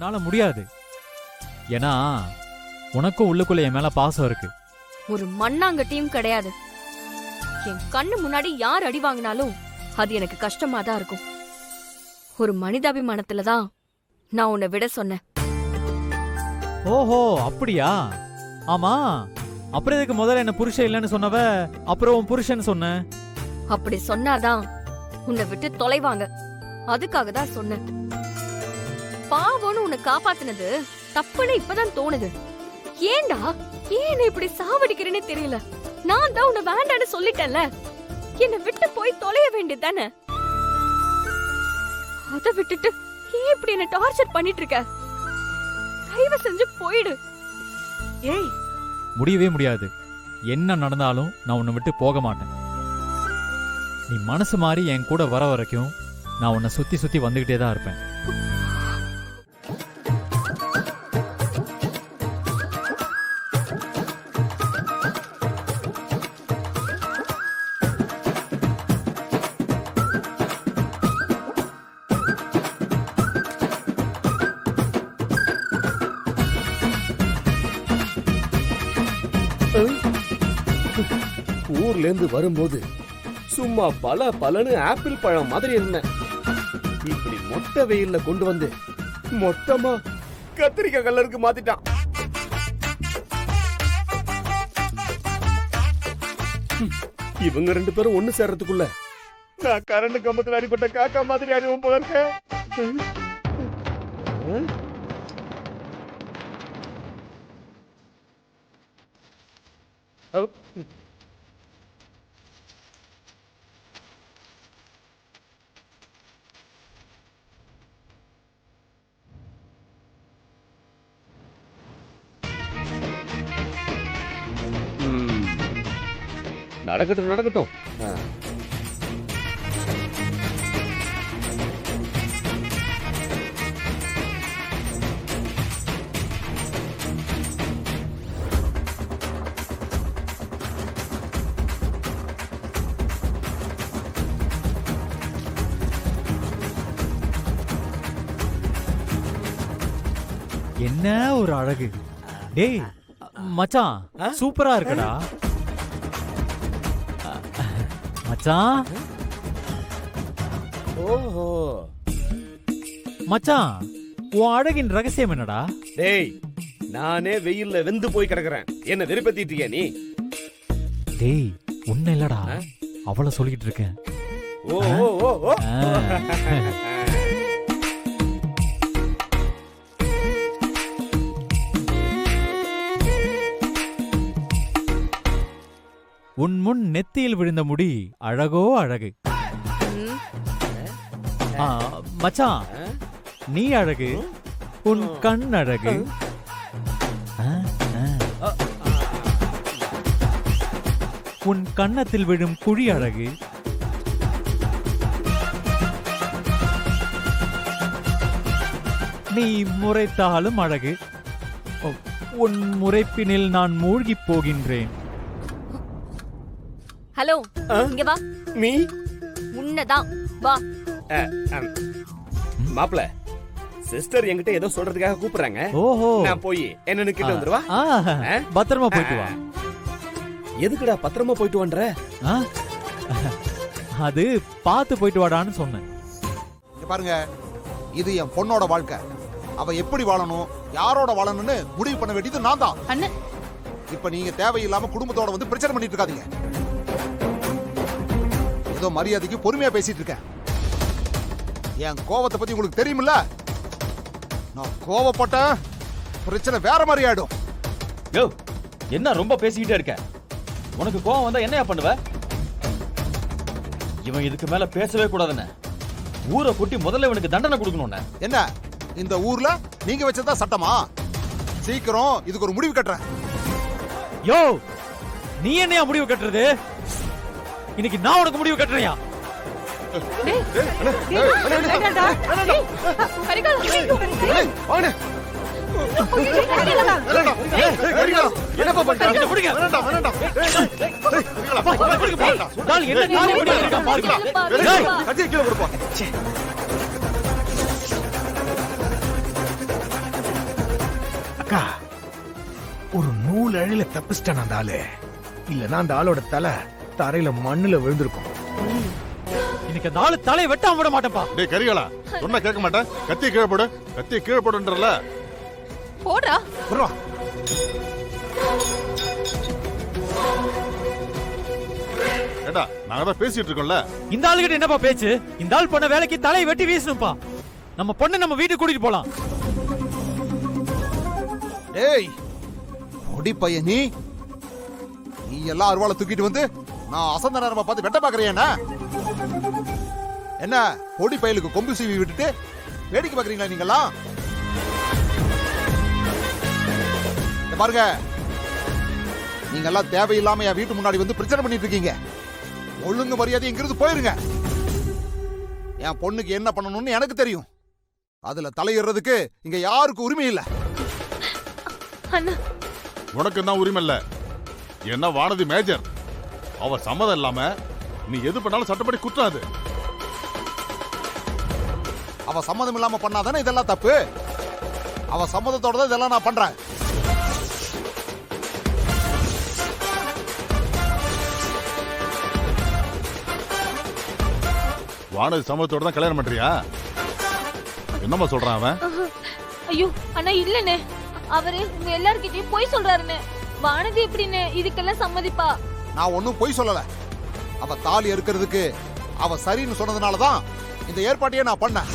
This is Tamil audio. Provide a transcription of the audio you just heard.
உன்னால முடியாது. ஏன்னா உனக்கும் உள்ளுக்குள்ள என் மேல பாசம் இருக்கு. ஒரு மண்ணாங்கட்டியும் கிடையாது. என் கண்ணு முன்னாடி யார் அடி வாங்கினாலும் அது எனக்கு கஷ்டமா தான் இருக்கும். ஒரு மனிதாபிமானத்துலதான் நான் உன்னை விட சொன்னேன். ஓஹோ அப்படியா? ஆமா, அப்புறம் எதுக்கு முதல்ல என்ன புருஷன் இல்லைன்னு சொன்னவ அப்புறம் உன் புருஷன் சொன்ன? அப்படி சொன்னாதான் உன்னை விட்டு தொலைவாங்க. அதுக்காக தான் சொன்னேன். பாவம்னு உன்னை காப்பாத்தினது தப்புன்னு இப்பதான் தோணுது. ஏண்டா ஏன் இப்படி சாவடிக்கிறேன்னு தெரியல. நான் தான் உன்னை வேண்டான்னு சொல்லிட்டேன்ல. என்னை விட்டு போய் தொலைய வேண்டியதானே. அதை விட்டுட்டு ஏன் இப்படி என்ன டார்ச்சர் பண்ணிட்டு இருக்க? தயவு செஞ்சு போயிடு. ஏய், முடியவே முடியாது. என்ன நடந்தாலும் நான் உன்னை விட்டு போக மாட்டேன். நீ மனசு மாறி என் கூட வர வரைக்கும் நான் உன்னை சுத்தி சுத்தி வந்துகிட்டே தான் இருப்பேன். ஊர்ல இருந்து வரும்போது சும்மா பலன்னு ஆப்பிள் பழம் மாதிரி இருந்தேன். இப்படி மொட்டை வெயில்ல கொண்டு வந்து மொத்தமா கத்திரிக்காய் கலருக்கு மாத்திட்டான். இவங்க ரெண்டு பேரும் ஒண்ணு சேர்றதுக்குள்ள நான் கரண்ட் கம்பத்துல அடிப்பட்ட காக்கா மாதிரி அறிவும் போல இருக்கேன். நடக்கட்டும் நடக்கட்டும். என்ன ஒரு அழகு. டேய் மச்சான், சூப்பரா இருக்குடா மச்சான். ஓஹோ மச்சான், உன் அழகின் ரகசியம் என்னடா? டேய், நானே வெயில்ல வெந்து போய் கிடக்குறேன். என்ன வெறுப்பேத்திட்டியா நீ? டேய் உன்ன இல்லடா, அவளை சொல்லிட்டு இருக்கேன். ஓ ஓ ஓ ஓ. உன் முன் நெத்தியில் விழுந்த முடி அழகோ அழகு. மச்சான், நீ அழகு, உன் கண் அழகு. உன் கன்னத்தில் விழும் குழி அழகு. நீ முறைத்தாலும் அழகு. உன் முறைப்பினில் நான் மூழ்கி போகின்றேன். ஹலோ, இங்க வா. நீ உன்னதான் வா. மாப்ள, சிஸ்டர் என்கிட்ட ஏதோ சொல்றதுக்காக கூப்பிடுறாங்க. ஓஹோ, நான் போய் என்னன்னு கிட்ட வந்துருவா. பத்திரமா போயிட்டு வா. எதுக்குடா பத்திரமா போயிட்டு வன்ற? அது பார்த்து போயிட்டு வாடான்னு சொன்னேன். பாருங்க, இது என் பொண்ணோட வாழ்க்கை. அவ எப்படி வாழணும், யாரோட வாழணும்னு முடிவு பண்ண வேண்டியது நான் தான். அண்ணன், இப்ப நீங்க தேவையில்லாம குடும்பத்தோட வந்து பிரச்சனை பண்ணிட்டு இருக்காதீங்க. ஏதோ மரியாதைக்கு பொறுமையா பேசிட்டு இருக்கேன். என் கோவத்தை பத்தி உங்களுக்கு தெரியுமில்ல? நான் கோவப்பட்ட பிரச்சனை வேற மாதிரி ஆயிடும். யோ, என்ன ரொம்ப பேசிக்கிட்டே இருக்க? உனக்கு கோவம் வந்தா என்னையா பண்ணுவ? இவன் இதுக்கு மேல பேசவே கூடாதுன்னு ஊரை கூட்டி முதல்ல இவனுக்கு தண்டனை கொடுக்கணும்னு. என்ன இந்த ஊர்ல நீங்க வச்சதா சட்டமா? சீக்கிரம் இதுக்கு ஒரு முடிவு கட்டுறேன். யோ, நீ என்னையா முடிவு கட்டுறது? இன்னைக்கு நான் உனக்கு முடிவு கட்டுறியா? ஒரு நூல் அழில தப்பிச்சிட்டான் அந்த ஆளு. இல்லனா அந்த ஆளோட தலை தரையில மண்ணுல விழுந்திருக்கும். இன்னைக்கு அந்த ஆளு தலையை வெட்டாம விட மாட்டேன்ப்பா. டேய் கரிகாலா, சொன்னா கேட்க மாட்டேன். கத்தியை கீழே போடு, கத்தியை கீழே போடுன்றல. போடுறா. புறா ஏடா, நாங்க தான் பேசிட்டு இருக்கோம்ல. இந்த ஆளுகிட்ட என்னப்பா பேச்சு? இந்த ஆள் பண்ண வேலைக்கு தலையை வெட்டி வீசணும்ப்பா. நம்ம பொண்ணை நம்ம வீட்டுக்கு கூட்டிட்டு போலாம். ஏய் பொடி பையன், நீ எல்லாம் அருவாளை தூக்கிட்டு வந்து நான் அசந்த நேரமா பார்த்து வெட்ட பாக்குறியா? என்ன பொடி பயலுக்கு கொம்பு சீவி விட்டுட்டு வேடிக்கை பாக்குறீங்களா நீங்கெல்லாம்? இங்க பாருங்க, நீங்க எல்லாம் தேவையில்லாம என் வீட்டு முன்னாடி வந்து பிரச்சனை பண்ணிட்டு இருக்கீங்க. ஒழுங்கு மரியாதை இங்கிருந்து போயிருங்க. என் பொண்ணுக்கு என்ன பண்ணணும்னு எனக்கு தெரியும். அதுல தலையிடுறதுக்கு இங்க யாருக்கு உரிமை இல்ல. அண்ணா, உனக்கு தான் உரிமை இல்ல. என்ன வானதி மேஜர், அவ சம்மதம் இல்லாம நீ எது பண்ணாலும் சட்டப்படி குற்றம் அது. அவ சம்மதம் இல்லாம பண்ணாதானே இதெல்லாம் தப்பு. அவ சம்மதத்தோட தான் இதெல்லாம் நான் பண்றேன். வானதி சம்மதத்தோட தான் கல்யாணம் பண்றியா? என்னம்மா சொல்றான் அவன்? ஐயோ அண்ணா இல்லனே, அவரு உங்க எல்லார்கிட்டயும் போய் சொல்றாருன்னு. வானதி எப்படின்னு இதுக்கெல்லாம் சம்மதிப்பா? நான் ஒன்னும் பொய் சொல்லல. அவ தாலி இருக்கிறதுக்கு அவ சரின்னு சொன்னதுனாலதான் இந்த ஏற்பாட்டையே நான் பண்ணேன்.